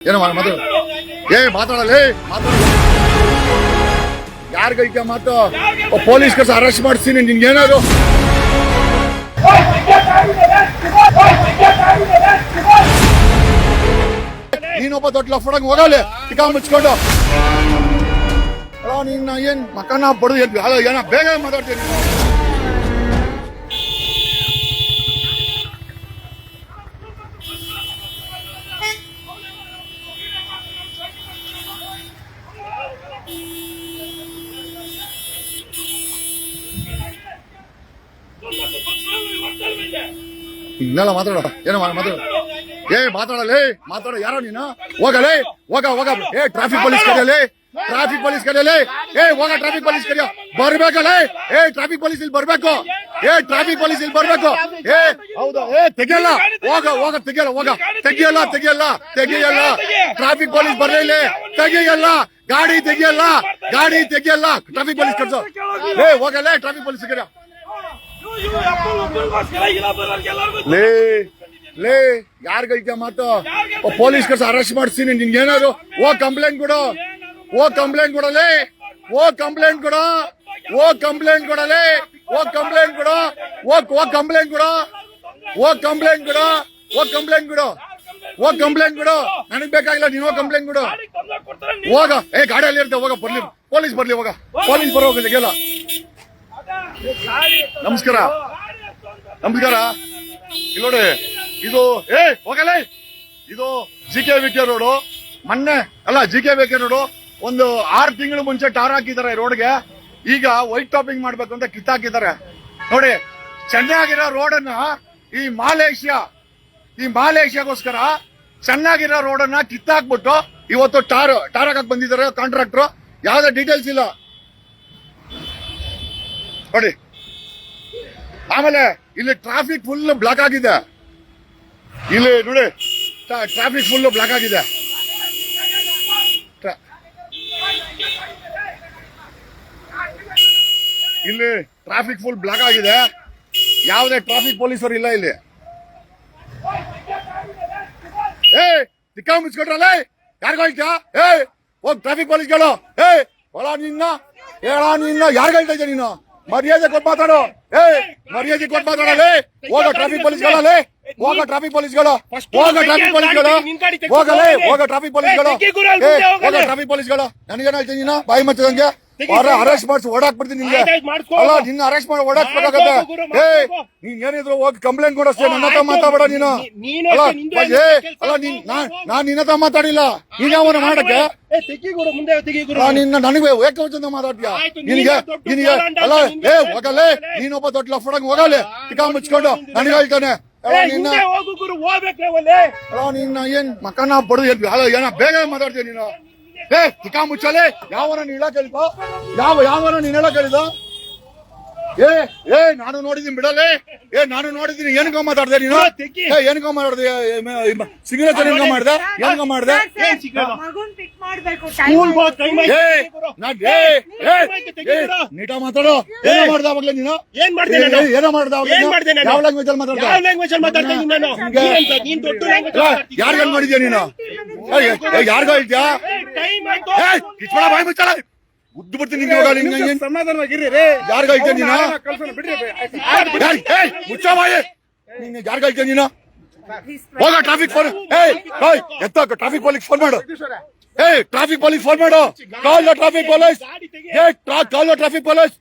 ಏನೋ ಮಾತಾಡ ಮಾತಾಡಲೇ ಯಾರಿಗೈತೆ ಮಾತು ಪೊಲೀಸ್ ಕಸ ಅರೆಸ್ಟ್ ಮಾಡಿಸ್ತೀನಿ ನಿನ್ಗೇನಾದ್ರು ನೀನೊಬ್ಬ ದೊಡ್ಡ ಲಫಡಂಗ್ ಹೋಗಲ್ಲ ಟಿಕಾ ಮುಚ್ಕೊಂಡು ನಿನ್ನ ಏನ್ ಮಕ್ಕನ ಬಡದು ಏನ ಬೇಗ ಮಾತಾಡ್ತೀನಿ ಇನ್ನೆಲ್ಲ ಮಾತಾಡ ಏನೋ ಮಾತಾಡ ಮಾತಾಡಲೇ ಮಾತಾಡ ಯಾರೋ ನೀನು ಹೋಗಲೇ ಹೋಗ ಟ್ರಾಫಿಕ್ ಪೊಲೀಸ್ ಕರೆಯಲೇ ಹೋಗ ಟ್ರಾಫಿಕ್ ಪೊಲೀಸ್ ಕರೆಯ ಬರ್ಬೇಕಲ್ಲೇ ಟ್ರಾಫಿಕ್ ಪೊಲೀಸ್ ಇಲ್ಲಿ ಬರ್ಬೇಕು ಟ್ರಾಫಿಕ್ ಪೊಲೀಸ್ ಇಲ್ಲಿ ಬರ್ಬೇಕು ಹೌದಾ ತೆಗಿಯಲ್ಲ ಹೋಗ ತೆಗಿಯಲ್ಲ ಟ್ರಾಫಿಕ್ ಪೊಲೀಸ್ ಬರ್ಲಿಲ್ಲ ತೆಗಿಯಲ್ಲ ಗಾಡಿ ತೆಗಿಯಲ್ಲ ಟ್ರಾಫಿಕ್ ಪೊಲೀಸ್ ಕರ್ಸೋ ಹೋಗಲೇ ಟ್ರಾಫಿಕ್ ಪೊಲೀಸ್ ಕರೆಯ ಲೇ ಯಾರಿಗೈತೆ ಮಾತು ಪೊಲೀಸ್ ಕಸ ಅರೆಸ್ಟ್ ಮಾಡಿಸ್ತೀನಿ ನಿನ್ಗೇನಾದ್ರು ಕಂಪ್ಲೇಂಟ್ ಕೊಡಲೇ ಕಂಪ್ಲೇಂಟ್ ಕೊಡು ನನಗ್ ಬೇಕಾಗಿಲ್ಲ ನೀನು ಕಂಪ್ಲೇಂಟ್ ಕೊಡು ಹೋಗ ಗಾಡಿಯಲ್ಲಿ ಇರ್ತೆ ಹೋಗ ಬರ್ಲಿ ಪೊಲೀಸ್ ಬರ್ಲಿ ಹೋಗ ಪೊಲೀಸ್ ಬರೋಗ ತೆಗಿಯಲ್ಲ ನಮಸ್ಕಾರ ಇಲ್ಲಿ ನೋಡಿ ಇದು ಹೋಗಲೇ ಇದು GKVK ರೋಡು ಮೊನ್ನೆ ಅಲ್ಲ GKVK ರೋಡು ಒಂದು 6 ತಿಂಗಳು ಮುಂಚೆ ಟಾರ್ ಹಾಕಿದ್ದಾರೆ ರೋಡ್ಗೆ ಈಗ ವೈಟ್ ಟಾಪಿಂಗ್ ಮಾಡ್ಬೇಕು ಅಂತ ಕಿತ್ತಾಕಿದ್ದಾರೆ ನೋಡಿ ಚೆನ್ನಾಗಿರೋ ರೋಡನ್ನ ಈ ಮಾಲೇಷಿಯಾಗೋಸ್ಕರ ಚೆನ್ನಾಗಿರೋ ರೋಡನ್ನ ಕಿತ್ತಾಕ್ಬಿಟ್ಟು ಇವತ್ತು ಟಾರ್ ಹಾಕಕ್ ಬಂದಿದ್ದಾರೆ ಕಾಂಟ್ರಾಕ್ಟರ್ ಯಾವ್ದೇ ಡೀಟೇಲ್ಸ್ ಇಲ್ಲ ನೋಡಿ ಆಮೇಲೆ ಇಲ್ಲಿ ಟ್ರಾಫಿಕ್ ಫುಲ್ ಬ್ಲಾಕ್ ಆಗಿದೆ ಇಲ್ಲಿ ನೋಡಿ ಟ್ರಾಫಿಕ್ ಫುಲ್ ಬ್ಲಾಕ್ ಆಗಿದೆ ಇಲ್ಲಿ ಟ್ರಾಫಿಕ್ ಫುಲ್ ಬ್ಲಾಕ್ ಆಗಿದೆ ಯಾವುದೇ ಟ್ರಾಫಿಕ್ ಪೊಲೀಸರು ಇಲ್ಲ ಇಲ್ಲಿ ತಿಕ್ಕ ಮುಚ್ಕೊಟ್ರಲ್ಲ ಯಾರಿಗಳ್ತಾ ಹೋಗ್ ಟ್ರಾಫಿಕ್ ಪೊಲೀಸ್ಗಳು ನಿನ್ನ ಯಾರಿಗಳ್ತಾ ಇದ್ದೆ ನೀನು ಮರ್ಯಾದೆ ಕೊಟ್ಟು ಮಾತಾಡೋ ಮರ್ಯಾದೆ ಕೊಟ್ಟು ಮಾತಾಡಲೇ ಹೋಗ ಟ್ರಾಫಿಕ್ ಪೊಲೀಸ್ಗಳಲ್ಲೇ ಹೋಗ ಟ್ರಾಫಿಕ್ ಪೊಲೀಸ್ಗಳು ನನಗೇನ್ ಹೇಳ್ತೀನಿ ನೀನು ಬಾಯಿ ಮಚ್ಚದಂಗೆ ಅರೆಸ್ಟ್ ಮಾಡಿಸಿ ಓಡಾಕ್ಬಿಡ್ತೀನಿ ನಿನ್ಗೆ ಅಲ್ಲ ನಿನ್ನ ಅರೆಸ್ಟ್ ಮಾಡಿ ಓಡಾಕ್ಬೇಕಾಗತ್ತೆ ನೀನ್ ಏನಿದ್ರು ಹೋಗಿ ಕಂಪ್ಲೇಂಟ್ ಕೊಡಷ್ಟೇ ನನ್ನ ಹತ್ರ ಮಾತಾಡ ನೀನು ಅಲ್ಲ ನಾನ್ ನಿನ್ನ ಹತ್ರ ಮಾತಾಡಿಲ್ಲ ನೀನ್ ಯಾವನ ಮಾಡಕ್ಕೆ ನಿನ್ನ ನನಗೆ ಏಕವಚನ ಮಾತಾಡ್ತೀಯ ನಿನಗೆ ಅಲ್ಲ ಹೋಗಲ್ಲೇ ನೀನೊಬ್ಬ ದೊಡ್ಡ ಲಫಡಂಗ್ ಹೋಗಲ್ಲೇ ಟಿಕಾ ಮುಚ್ಕೊಂಡು ನನಗೆ ಹೇಳ್ತಾನೆ ನಿನ್ನ ಏನ್ ಮಕ್ಕನ ಬಡದು ಏನ ಬೇಗ ಮಾತಾಡ್ತೀಯ ನೀನು ಟಿಕಾ ಮುಚ್ಚಲೆ ಯಾವನ ನೀನ್ ಹೇಳಕ್ ಹೇಳಿದ ಯಾವನ ನೀನ್ ಹೇಳಕ್ ಹೇಳಿದ ನಾನು ನೋಡಿದೀನಿ ಬಿಡಲೆ ನಾನು ನೋಡಿದೀನಿ ಏನಕ್ಕ ಮಾತಾಡ್ದೆ ನೀನು ಏನಕ್ಕ ಮಾತಾಡ್ದೆ ಸಿಗ್ನೇಚರ್ ಏನಕ್ಕ ಮಾಡ್ದೆ ನೀಟ ಮಾತಾಡೋ ಏನೋ ಮಾಡ್ದ ಅವಾಗ್ಲೇ ನೀನು ಏನೋ ಮಾಡ್ದ ಯಾವ ಲ್ಯಾಂಗ್ವೇಜ್ ಅಲ್ಲಿ ಮಾತಾಡ್ದ ಯಾರ್ಗ ಮಾಡಿದ್ಯಾ ನೀನು ಯಾರ್ಗ ಹೇಳ್ತೀಯಾ ಬಾಯ್ ಮುಚ್ಚಳ ಉದ್ದು ಬಿಡ್ತೀನಿ ಯಾರ್ಗ ಹೇಳ್ತೀಯ ನೀನು ಮುಚ್ಚ ಬಾಯಿ ಯಾರ್ಗ ಹೇಳ್ತೀಯ ನೀನು ಹೋಗ ಟ್ರಾಫಿಕ್ ಫೋನ್ ಎತ್ತ ಟ್ರಾಫಿಕ್ ಪೊಲೀಸ್ ಫೋನ್ ಮಾಡು ಟ್ರಾಫಿಕ್ ಪೊಲೀಸ್ ಫೋನ್ ಮಾಡು ಕಾಲ್ ದ ಟ್ರಾಫಿಕ್ ಪೊಲೀಸ್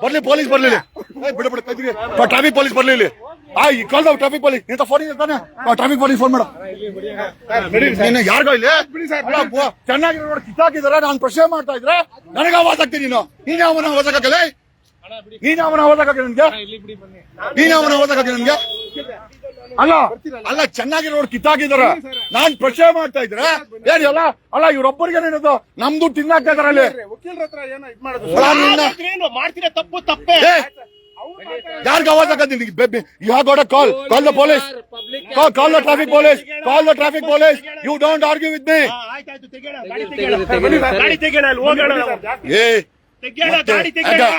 ಬರ್ಲಿ ಪೊಲೀಸ್ ಬರ್ಲಿಲ್ಲ ಟ್ರಾಫಿಕ್ ಪೊಲೀಸ್ ಬರ್ಲಿಲ್ಲ ಕಾಲ್ ದ ಟ್ರಾಫಿಕ್ ಪೊಲೀಸ್ ನಿಂತ ಫೋನ್ ಇರ್ತಾನೆ ಟ್ರಾಫಿಕ್ ಪೊಲೀಸ್ ಫೋನ್ ಮಾಡು ಯಾರಿಗೋ ಇಲ್ಲಿ ಚೆನ್ನಾಗಿ ನೋಡಿ ಕಿತ್ತಾಕಿದಾರೆ ನಾನು ಪ್ರಶ್ನೆ ಮಾಡ್ತಾ ಇದ್ರೆ ನನಗೆ ಆವಾಜ್ ಆಗ್ತೀನಿ ನೀನ್ ಯಾವನ ಆವಾಜ್ ಹಾಕಲ್ಲ ನನ್ಗೆ ಅಲ್ಲ ಚೆನ್ನಾಗಿ ನೋಡಿ ಕಿತ್ತಾಕಿದಾರೆ ನಾನ್ ಪ್ರಶ್ನೆ ಮಾಡ್ತಾ ಇದ್ರೆ ಏನಿಲ್ಲ ಅಲ್ಲ ಇವ್ರೊಬ್ಬರಿಗೆ ಏನದು ನಮ್ದು ತಿನ್ನಾಕ್ತಾ ಇದಾರೆ ಅಲ್ಲಿ ಯಾರ್ಗ ಆವಾಜ್ ಹಾಕತ್ತೀನಿ you have got a call the police call the traffic police you don't argue with me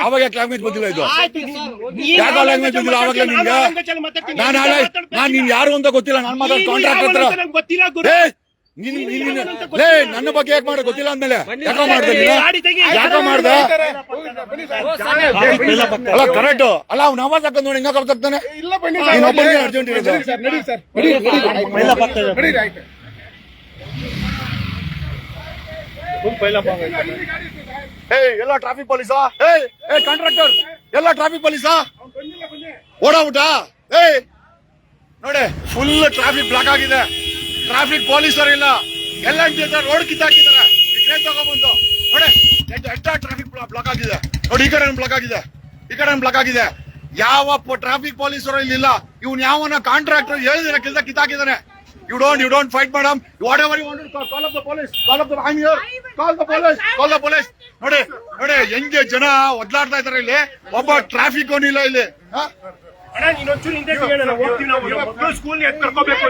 ಅವಾಗ ಲ್ಯಾಂಗ್ವೇಜ್ ಬಂದಿಲ್ಲ ಇದು ಯಾವ ಲ್ಯಾಂಗ್ವೇಜ್ ಬಂದಿಲ್ಲ ಅವಾಗಲೇ ನಿಮ್ಗೆ ನಾನು ನೀನ್ ಯಾರು ಅಂತ ಗೊತ್ತಿಲ್ಲ ನಾನು ಮಾತಾಡ ಕಾಂಟ್ರಾಕ್ಟ್ ಹತ್ರ ಲೇ ನನ್ನ ಬಗ್ಗೆ ಯಾಕೆ ಮಾಡ ಗೊತ್ತಿಲ್ಲ ಅಂದ್ಮೇಲೆ ಯಾಕೋ ಮಾಡ್ದೆ ಯಾಕೋ ಮಾಡ್ದೆ ಅಲ್ಲ ಕರೆಕ್ಟ್ ಅಲ್ಲ ಅವ್ನು ನವಾಜ್ ಹಾಕೊಂಡ್ ನೋಡಿ ಹಿಂಗ ಕರ್ತಾನೆ ಇನ್ನೊಬ್ಬನಿಗೆ ಅರ್ಜೆಂಟ್ ಇರೋದು ಎಲ್ಲ ಟ್ರಾಫಿಕ್ ಪೊಲೀಸಾ ಕಾಂಟ್ರಾಕ್ಟರ್ ಎಲ್ಲ ಟ್ರಾಫಿಕ್ ಪೊಲೀಸಾ ಓಡಾಬಿಟ್ಟ ನೋಡಿ ಫುಲ್ ಟ್ರಾಫಿಕ್ ಬ್ಲಾಕ್ ಆಗಿದೆ ಟ್ರಾಫಿಕ್ ಪೊಲೀಸರು ಇಲ್ಲ ಎಲ್ಲ ರೋಡ್ ಕಿತ್ತಾಕಿದ್ದಾರೆ ಟ್ರೈನ್ ತಗೊಂಡ್ಬಂದು ನೋಡಿ ಟ್ರಾಫಿಕ್ ಬ್ಲಾಕ್ ಆಗಿದೆ ನೋಡಿ ಈ ಕಡೆ ಬ್ಲಾಕ್ ಆಗಿದೆ ಈ ಕಡೆ ಬ್ಲಾಕ್ ಆಗಿದೆ ಯಾವ ಟ್ರಾಫಿಕ್ ಪೊಲೀಸರು ಇಲ್ಲಿಲ್ಲ ಇವ್ನು ಯಾವನ ಕಾಂಟ್ರಾಕ್ಟರ್ ಹೇಳಿದ್ರೆ ಕೆಲಸ ಕಿತ್ತಾಕಿದ್ದಾನೆ You don't fight, madam. Whatever you want to call up the police. I'm here. Call the police. ನೋಡಿ ಹೆಂಗೆ ಜನ ಒದ್ಲಾಡ್ತಾ ಇದಾರೆ ಇಲ್ಲಿ ಒಬ್ಬ ಟ್ರಾಫಿಕ್ ಅವನಿಲ್ಲ ಇಲ್ಲಿ ಇನ್ನೊಂಚೂರು ಹಿಂದೆ ಸ್ಕೂಲ್ ಕರ್ಕೋಬೇಕು